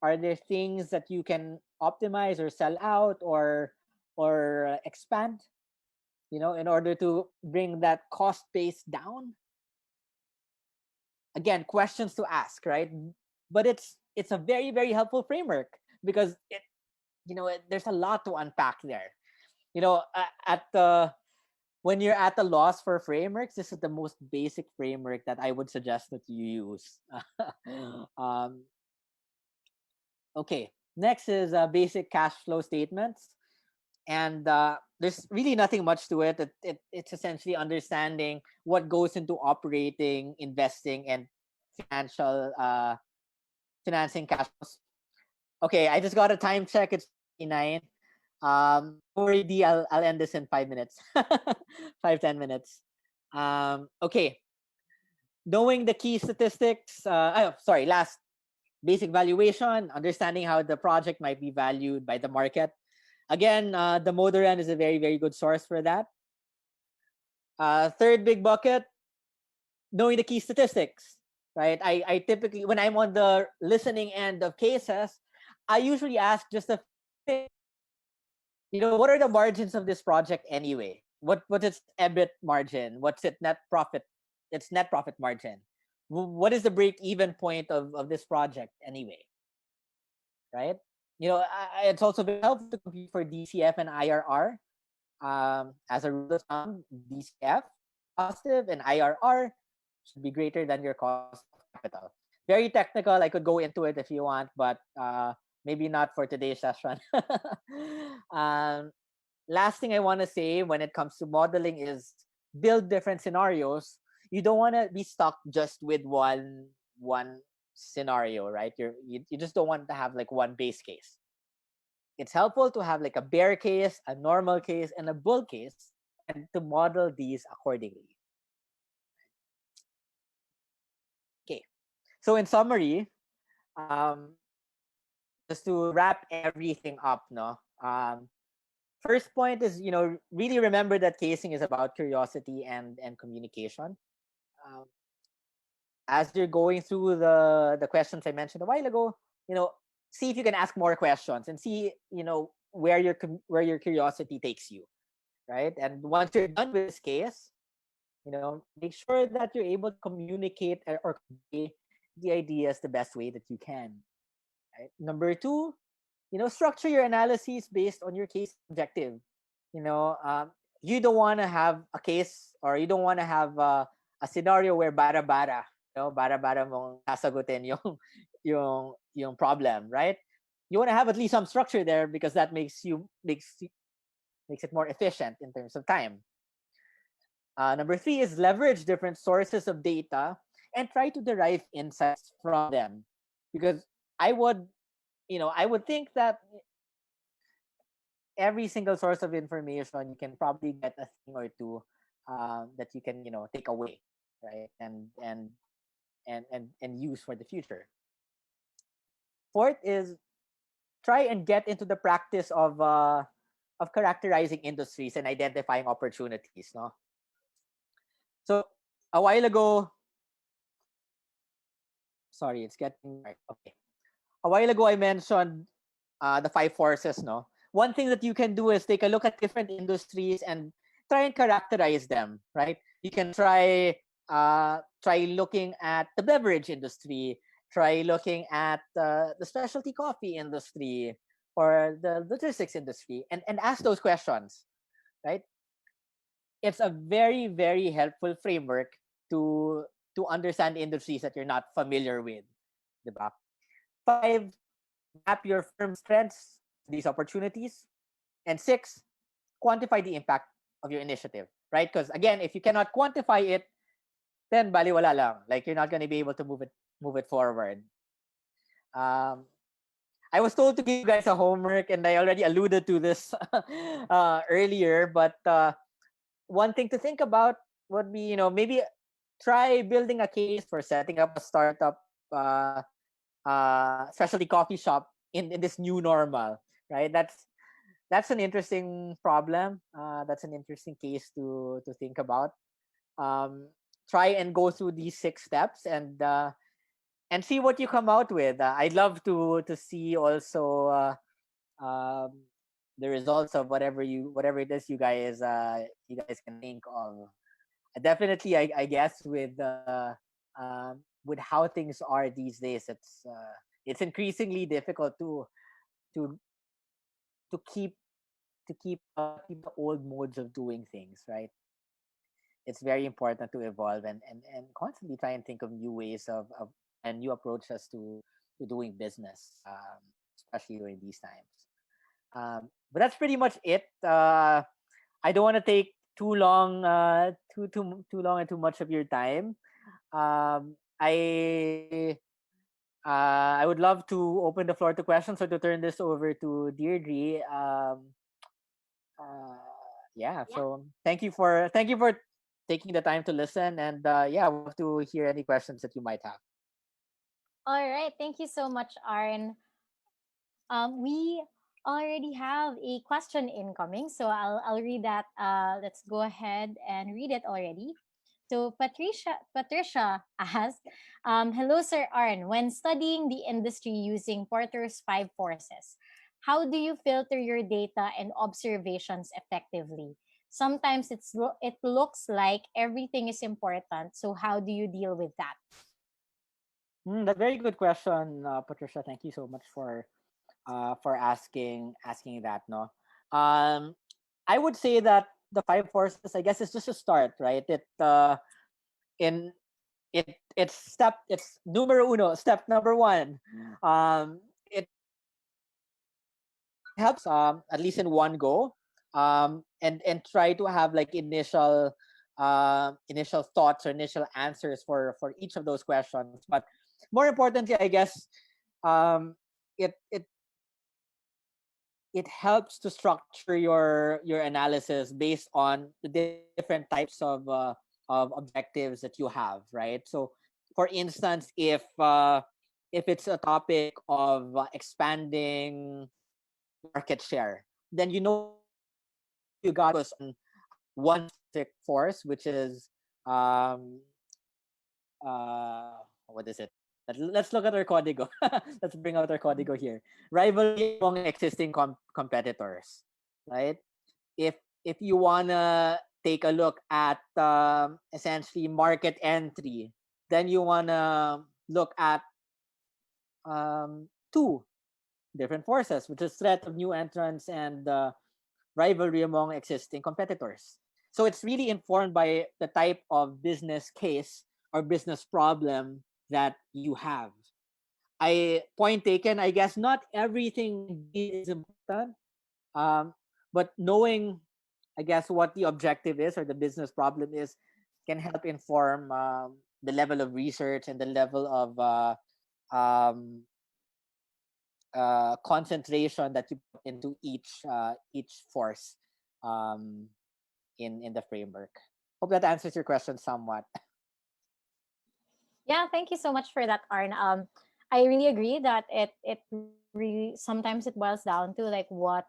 are there things that you can optimize or sell out or expand, in order to bring that cost base down? Again, questions to ask, right? But it's a very, very helpful framework because there's a lot to unpack there. At the when you're at a loss for frameworks, this is the most basic framework that I would suggest that you use. um, okay, next is basic cash flow statements, and there's really nothing much to it. It's essentially understanding what goes into operating, investing, and financial financing cash flows. Okay, I just got a time check. It's 9. Don't worry, D. I'll end this in 5 minutes, 5-10 minutes. Okay, knowing the key statistics. Sorry. Last, basic valuation, understanding how the project might be valued by the market. Again, the Modoran is a very, very good source for that. Third big bucket, knowing the key statistics, right? I typically, when I'm on the listening end of cases, I usually ask just a few things. What are the margins of this project anyway? What's its EBIT margin? What's its net profit? Its net profit margin. What is the break even point of this project anyway? Right? It's also very helpful to compute for DCF and IRR. As a rule of thumb, DCF positive and IRR should be greater than your cost of capital. Very technical. I could go into it if you want, but maybe not for today's session. um, Last thing I want to say when it comes to modeling is build different scenarios. You don't want to be stuck just with one scenario, right? You just don't want to have like one base case. It's helpful to have like a bear case, a normal case, and a bull case, and to model these accordingly. Okay. So in summary, um, just to wrap everything up, no. First point is really remember that casing is about curiosity and communication. Um, as you're going through the questions I mentioned a while ago, see if you can ask more questions and see where your curiosity takes you, right? And once you're done with this case, make sure that you're able to communicate or convey the ideas the best way that you can. Right? Number two, structure your analyses based on your case objective. You know, um, you don't want to have a case or you don't want to have a scenario where bara-bara, bara-bara mong sasagutin yung, yung problem, right? You want to have at least some structure there because that makes it more efficient in terms of time. Number three is leverage different sources of data and try to derive insights from them. Because I would, I would think that every single source of information, you can probably get a thing or two that you can, take away, right? And use for the future. Fourth is try and get into the practice of characterizing industries and identifying opportunities. No, so a while ago, sorry, it's getting dark. Okay, a while ago I mentioned the five forces. No, one thing that you can do is take a look at different industries and try and characterize them. Right, you can try looking at the beverage industry, try looking at the specialty coffee industry or the logistics industry, and ask those questions. Right, it's a very very helpful framework to understand industries that you're not familiar with, diba? Five, map your firm's strengths to these opportunities. And six, quantify the impact of your initiative, right? Because again, if you cannot quantify it, then baliwala lang. Like you're not going to be able to move it forward. Um, I was told to give you guys a homework, and I already alluded to this earlier. But one thing to think about would be, maybe try building a case for setting up a startup specialty coffee shop in this new normal, right? That's an interesting problem. That's an interesting case to think about. Um, Try and go through these six steps and see what you come out with. I'd love to see also um, the results of whatever it is you guys can think of. Definitely, I guess with how things are these days, it's increasingly difficult to to keep keep the old modes of doing things, right? It's very important to evolve and constantly try and think of new ways of and new approaches to doing business, especially during these times. But that's pretty much it. I don't want to take too long, too long and too much of your time. I would love to open the floor to questions or to turn this over to Deirdre. Uh, yeah. Yeah. So thank you for taking the time to listen, and yeah, we'd love to hear any questions that you might have. All right. Thank you so much, Arn. We already have a question incoming, so I'll read that. Let's go ahead and read it already. So Patricia asked, "Hello, Sir Arn. When studying the industry using Porter's five forces, how do you filter your data and observations effectively? Sometimes it looks like everything is important. So how do you deal with that?" That's a very good question, Patricia. Thank you so much for for asking that. No, um, I would say that the five forces, I guess, is just a start, right? In it's numero uno, step number one. It helps at least in one go, and try to have like initial thoughts or initial answers for each of those questions. But more importantly, I guess, um, it it it helps to structure your analysis based on the different types of objectives that you have, right? So for instance, if it's a topic of expanding market share, then you know you got to focus on one specific force, which is um what is it? Let's look at our código. Let's bring out our código here. Rivalry among existing competitors, right? If if you wanna take a look at essentially market entry, then you wanna look at two different forces, which is threat of new entrants and rivalry among existing competitors. So it's really informed by the type of business case or business problem that you have. I point taken. I guess not everything indeed is important, um, but knowing, I guess, what the objective is or the business problem is can help inform the level of research and the level of um, concentration that you put into each force um, in the framework. Hope that answers your question somewhat. Yeah, thank you so much for that, Arn. I really agree that it really sometimes it boils down to like what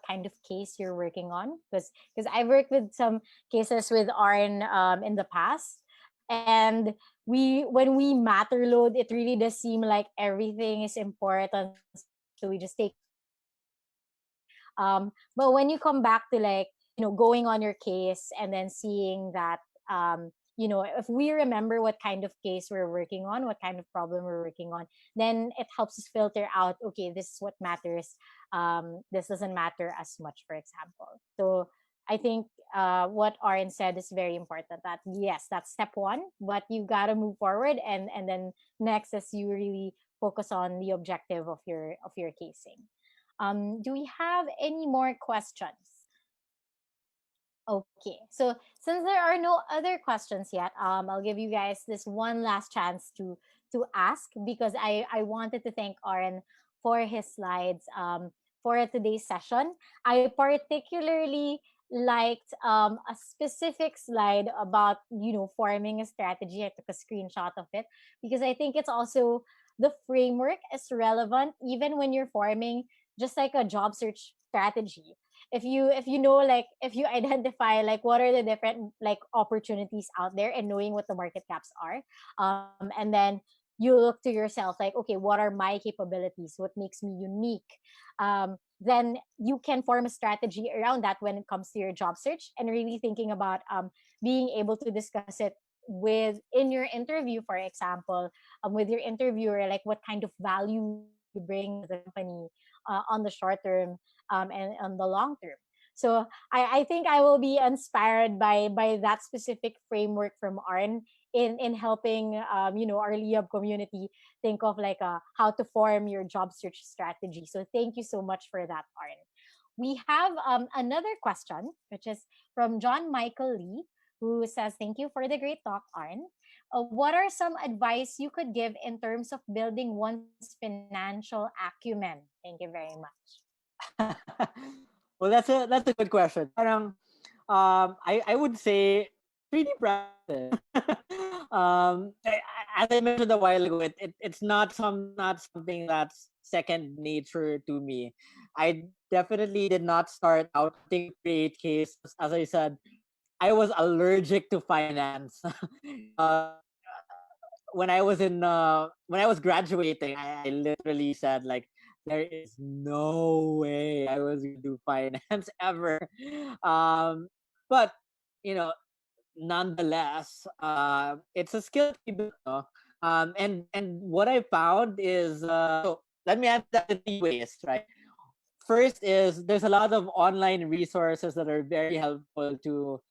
kind of case you're working on, because I've worked with some cases with Arn in the past, and we when we matter load, it really does seem like everything is important, so we just take it all seriously. But when you come back to like going on your case and then seeing that if we remember what kind of case we're working on, what kind of problem we're working on, then it helps us filter out, okay, this is what matters. This doesn't matter as much, for example. So I think what Aaron said is very important, that yes, that's step one, but you got to move forward, and then next is you really focus on the objective of your casing. Do we have any more questions? Okay, so since there are no other questions yet, I'll give you guys this one last chance to ask, because I wanted to thank Aaron for his slides for today's session. I particularly liked a specific slide about forming a strategy. I took a screenshot of it because I think it's also the framework is relevant even when you're forming just like a job search strategy. If you know, like if you identify like what are the different like opportunities out there and knowing what the market caps are, and then you look to yourself like, okay, what are my capabilities, what makes me unique, then you can form a strategy around that when it comes to your job search, and really thinking about being able to discuss it with in your interview, for example, with your interviewer, like what kind of value you bring to the company on the short term, and on the long term. So I think I will be inspired by that specific framework from Arn in helping our Liyab community think of like how to form your job search strategy. So thank you so much for that, Arn. We have another question, which is from John Michael Lee, who says, "Thank you for the great talk, Arn. What are some advice you could give in terms of building one's financial acumen?" Thank you very much. Well, that's a good question. Parang, I would say really practice. As I mentioned a while ago, it's not something that's second nature to me. I definitely did not start out wanting to create cases. As I said, I was allergic to finance. When I was graduating, I literally said like there is no way I was gonna do finance ever. Um, but you know, nonetheless, it's a skill to be built. No? And what I found is let me answer that in three ways, right? First is there's a lot of online resources that are very helpful to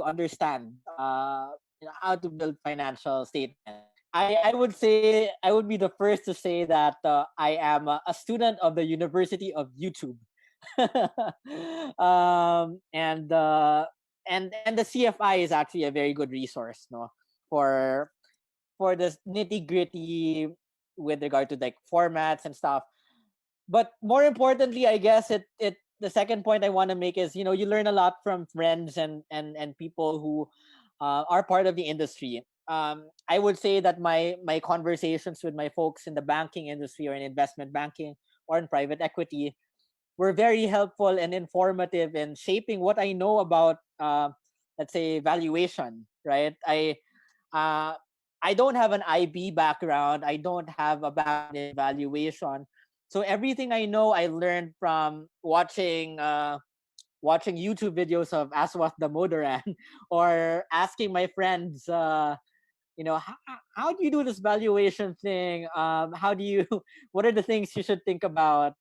understand how to build financial statements. I would say I would be the first to say that I am a student of the University of YouTube. And and the CFI is actually a very good resource, no, for the nitty gritty with regard to like formats and stuff. But more importantly, I guess it the second point I want to make is, you learn a lot from friends and people who are part of the industry. I would say that my conversations with my folks in the banking industry or in investment banking or in private equity were very helpful and informative in shaping what I know about, let's say, valuation. Right? Uh, I don't have an IB background. I don't have a background in valuation. So everything I know, I learned from watching YouTube videos of Aswath Damodaran or asking my friends, how do you do this valuation thing? How do you? What are the things you should think about?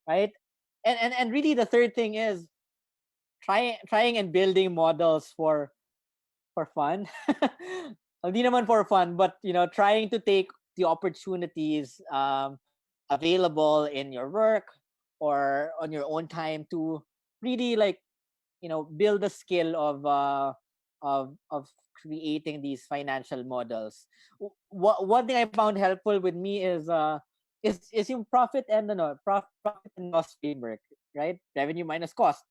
Right? And really, the third thing is trying and building models for fun. Hindi naman for fun, but trying to take the opportunities available in your work or on your own time to really like build the skill of creating these financial models. One thing I found helpful with me is yung profit and loss framework, right? Revenue minus cost.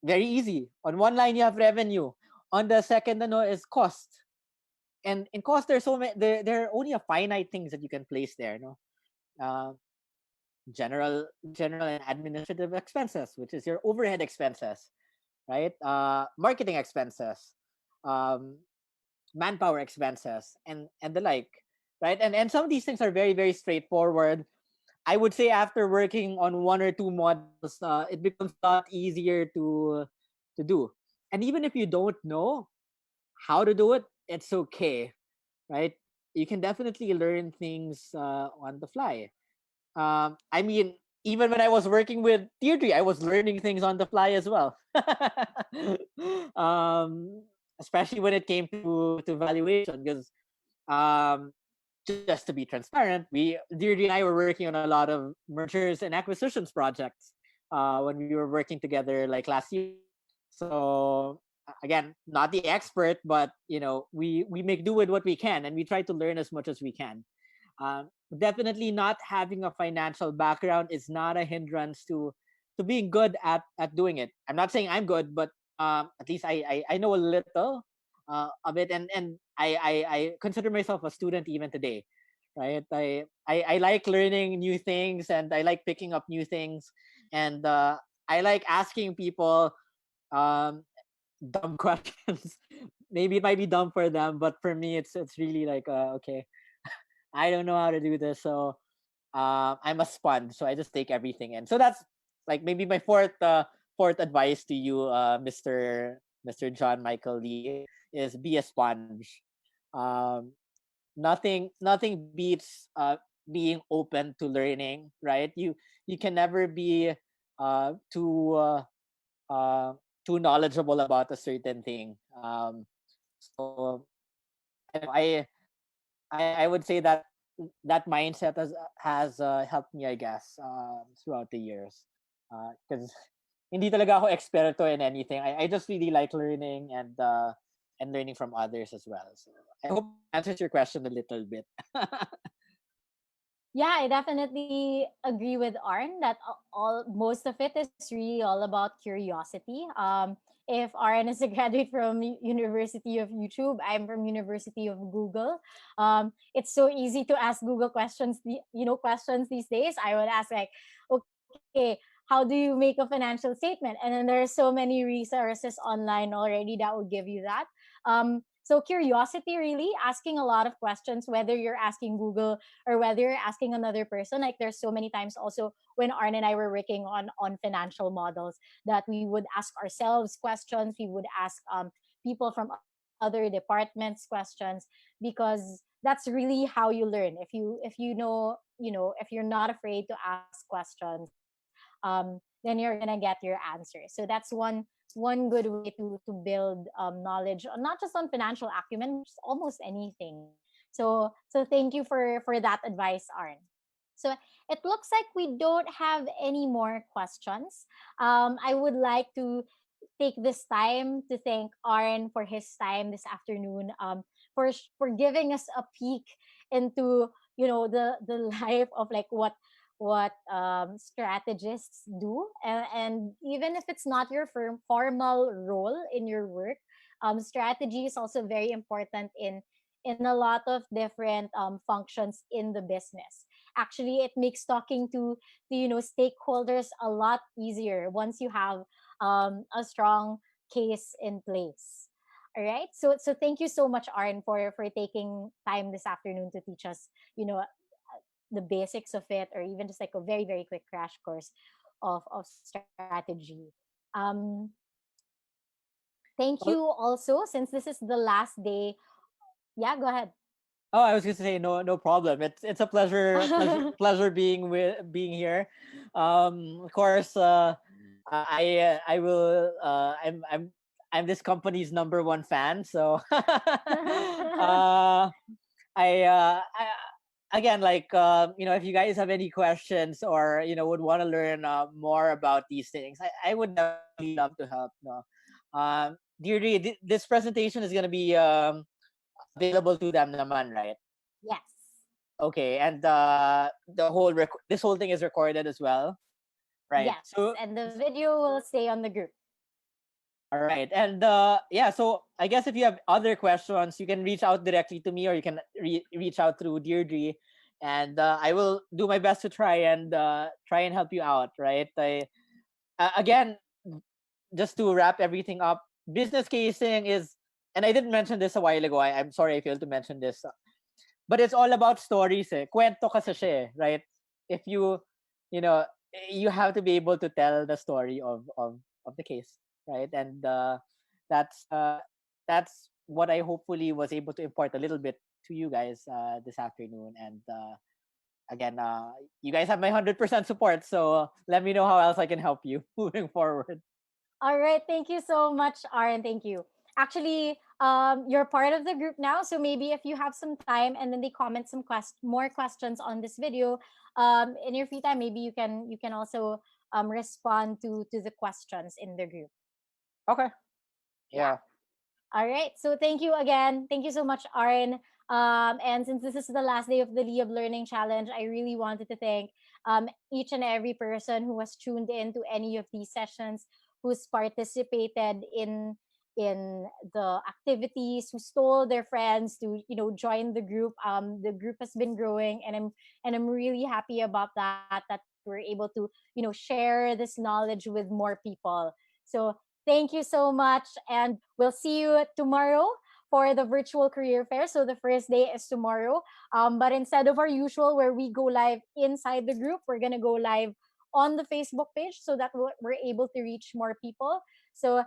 Very easy. On one line you have revenue. On the second is cost. And in cost there's so many there are only a finite things that you can place there, no? Uh, general and administrative expenses, which is your overhead expenses, right? Marketing expenses, um, manpower expenses, and the like, right? And some of these things are very very straightforward. I would say after working on one or two models, it becomes a lot easier to do. And even if you don't know how to do it, it's okay, right? You can definitely learn things on the fly. I mean, even when I was working with Deirdre, I was learning things on the fly as well. Especially when it came to valuation, because um, just to be transparent, Deirdre and I were working on a lot of mergers and acquisitions projects when we were working together like last year. So again, not the expert, but we make do with what we can, and we try to learn as much as we can. Definitely not having a financial background is not a hindrance to being good at doing it. I'm not saying I'm good, but at least I know a little of it, and I consider myself a student even today, right? I like learning new things, and I like picking up new things, and I like asking people um, dumb questions. Maybe it might be dumb for them, but for me, it's really like okay, I don't know how to do this, so I'm a sponge, so I just take everything in. So that's like maybe my fourth advice to you, Mister John Michael Lee, is be a sponge. Um, nothing beats being open to learning, right? You can never be uh, too uh, uh, too knowledgeable about a certain thing. So I don't know, I would say that that mindset has helped me, I guess, throughout the years. Because hindi talaga ako eksperto in anything. I just really like learning and learning from others as well. So I hope that answers your question a little bit. Yeah, I definitely agree with Arn that all most of it is really all about curiosity. If Arn is a graduate from University of YouTube, I'm from University of Google. It's so easy to ask Google questions. Questions these days. I would ask like, okay, how do you make a financial statement? And then there are so many resources online already that will give you that. So curiosity, really asking a lot of questions, whether you're asking Google or whether you're asking another person. Like there's so many times also when Arn and I were working on financial models that we would ask ourselves questions, we would ask people from other departments questions, because that's really how you learn. If you know, if you're not afraid to ask questions, then you're gonna get your answer. So that's one good way to build knowledge, not just on financial acumen, but just almost anything. So thank you for that advice, Arn. So it looks like we don't have any more questions. I would like to take this time to thank Arn for his time this afternoon. For giving us a peek into, the life of like what strategists do, and even if it's not your formal role in your work, strategy is also very important in a lot of different functions in the business. Actually, it makes talking to stakeholders a lot easier once you have a strong case in place. All right. So thank you so much, Arn, for taking time this afternoon to teach us, the basics of it, or even just like a very, very quick crash course of strategy. Um, Thank you Well, also, since this is the last day. Yeah, go ahead. oh, I was going to say no problem. It's a pleasure being here. Of course, I will. I'm this company's number one fan. So, I again, like, if you guys have any questions, or would want to learn more about these things, I would definitely love to help. No, Deirdre, this presentation is gonna be available to them, naman, right? Yes. Okay, and this whole thing is recorded as well, right? Yes. So, And the video will stay on the group. all right, and yeah, so I guess if you have other questions, you can reach out directly to me, or you can reach out through Deirdre, and I will do my best to try and help you out, right? Again, just to wrap everything up, business casing is, and I didn't mention this a while ago. I'm sorry I failed to mention this, but it's all about stories. Kwento kasi siya, right? If you know, you have to be able to tell the story of the case, right? And that's uh, that's what I hopefully was able to impart a little bit to you guys this afternoon. And again, you guys have my 100% support. So let me know how else I can help you moving forward. All right. Thank you so much, Aaron. Thank you. Actually, you're part of the group now. So maybe if you have some time and then they comment some more questions on this video, in your free time, maybe you can also respond to the questions in the group. Okay. Yeah. Yeah. All right. So thank you again. Thank you so much, Arn. And since this is the last day of the Liyab Learning Challenge, I really wanted to thank each and every person who was tuned in to any of these sessions, who's participated in the activities, who stole their friends to join the group. The group has been growing, and I'm really happy about that we're able to share this knowledge with more people. So thank you so much. And we'll see you tomorrow for the virtual career fair. So the first day is tomorrow. But instead of our usual, where we go live inside the group, we're going to go live on the Facebook page so that we're able to reach more people. So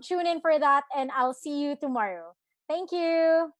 tune in for that, and I'll see you tomorrow. Thank you.